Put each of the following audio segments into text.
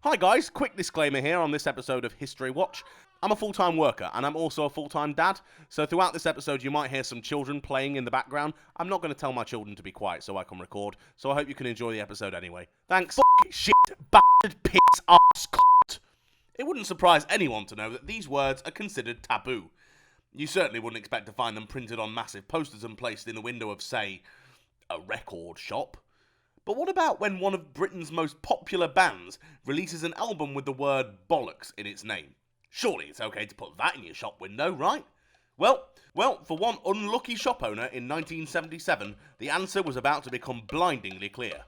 Hi guys, quick disclaimer here on this episode of History Watch. I'm a full-time worker and I'm also a full-time dad, so throughout this episode you might hear some children playing in the background. I'm not going to tell my children to be quiet so I can record, so I hope you can enjoy the episode anyway. Thanks. Shit, bastard, piss, arse, cunt. It wouldn't surprise anyone to know that these words are considered taboo. You certainly wouldn't expect to find them printed on massive posters and placed in the window of, say, a record shop. But what about when one of Britain's most popular bands releases an album with the word bollocks in its name? Surely it's okay to put that in your shop window, right? Well, for one unlucky shop owner in 1977, the answer was about to become blindingly clear.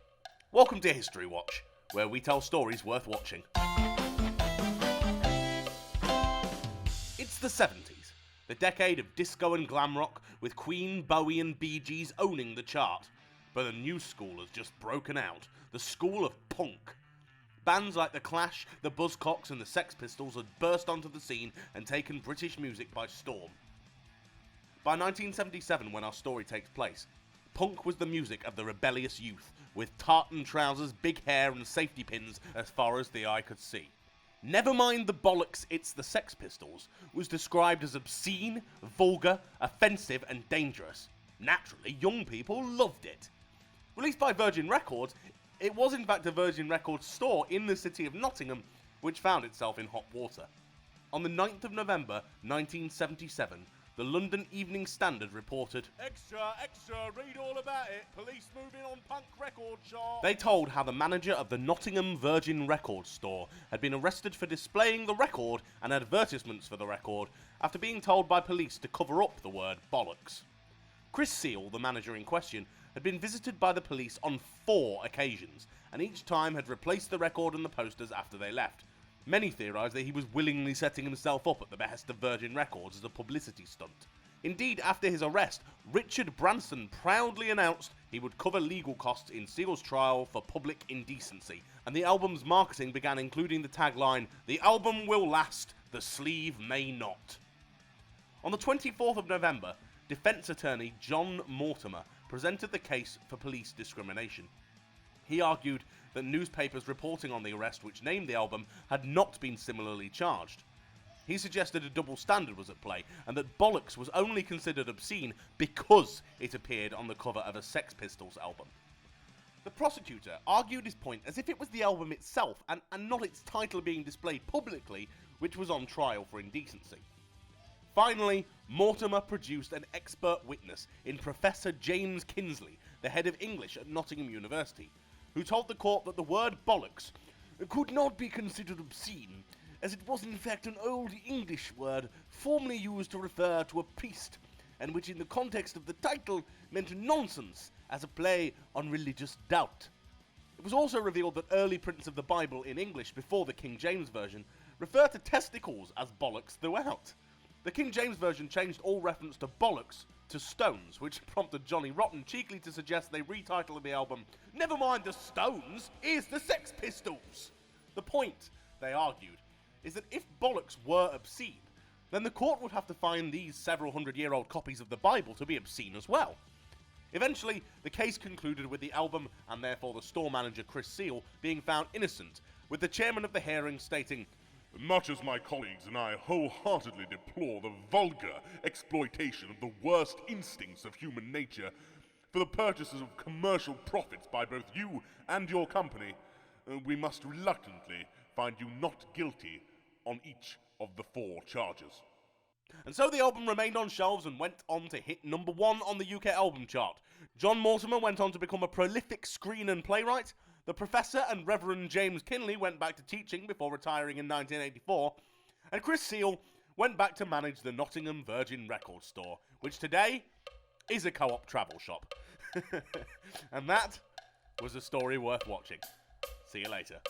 Welcome to History Watch, where we tell stories worth watching. It's the 70s, the decade of disco and glam rock, with Queen, Bowie and Bee Gees owning the chart. But a new school has just broken out, the school of punk. Bands like The Clash, the Buzzcocks and the Sex Pistols had burst onto the scene and taken British music by storm. By 1977, when our story takes place, punk was the music of the rebellious youth, with tartan trousers, big hair and safety pins as far as the eye could see. Never mind the bollocks, it's the Sex Pistols was described as obscene, vulgar, offensive and dangerous. Naturally, young people loved it. Released by Virgin Records, it was in fact a Virgin Records store in the city of Nottingham, which found itself in hot water. On the 9th of November 1977, the London Evening Standard reported, Extra, read all about it, police moving on punk record shop. They told how the manager of the Nottingham Virgin Records store had been arrested for displaying the record and advertisements for the record after being told by police to cover up the word bollocks. Chris Seal, the manager in question, had been visited by the police on 4 occasions, and each time had replaced the record and the posters after they left. Many theorised that he was willingly setting himself up at the behest of Virgin Records as a publicity stunt. Indeed, after his arrest, Richard Branson proudly announced he would cover legal costs in Seal's trial for public indecency, and the album's marketing began including the tagline, "The album will last, the sleeve may not." On the 24th of November, defence attorney John Mortimer presented the case for police discrimination. He argued that newspapers reporting on the arrest which named the album had not been similarly charged. He suggested a double standard was at play and that bollocks was only considered obscene because it appeared on the cover of a Sex Pistols album. The prosecutor argued his point as if it was the album itself and not its title being displayed publicly, which was on trial for indecency. Finally, Mortimer produced an expert witness in Professor James Kinsley, the head of English at Nottingham University, who told the court that the word bollocks could not be considered obscene, as it was in fact an old English word formerly used to refer to a priest, and which in the context of the title meant nonsense as a play on religious doubt. It was also revealed that early prints of the Bible in English before the King James Version refer to testicles as bollocks throughout. The King James Version changed all reference to bollocks to stones, which prompted Johnny Rotten cheekily to suggest they retitle the album, "Never mind the Stones, here's the Sex Pistols." The point, they argued, is that if bollocks were obscene, then the court would have to find these several hundred-year-old copies of the Bible to be obscene as well. Eventually, the case concluded with the album, and therefore the store manager Chris Seal, being found innocent, with the chairman of the hearing stating, "Much as my colleagues and I wholeheartedly deplore the vulgar exploitation of the worst instincts of human nature for the purposes of commercial profits by both you and your company, we must reluctantly find you not guilty on each of the 4 charges." And so the album remained on shelves and went on to hit number 1 on the UK album chart. John Mortimer went on to become a prolific screen and playwright. The Professor and Reverend James Kinley went back to teaching before retiring in 1984, and Chris Seal went back to manage the Nottingham Virgin Records store, which today is a co-op travel shop. And that was a story worth watching. See you later.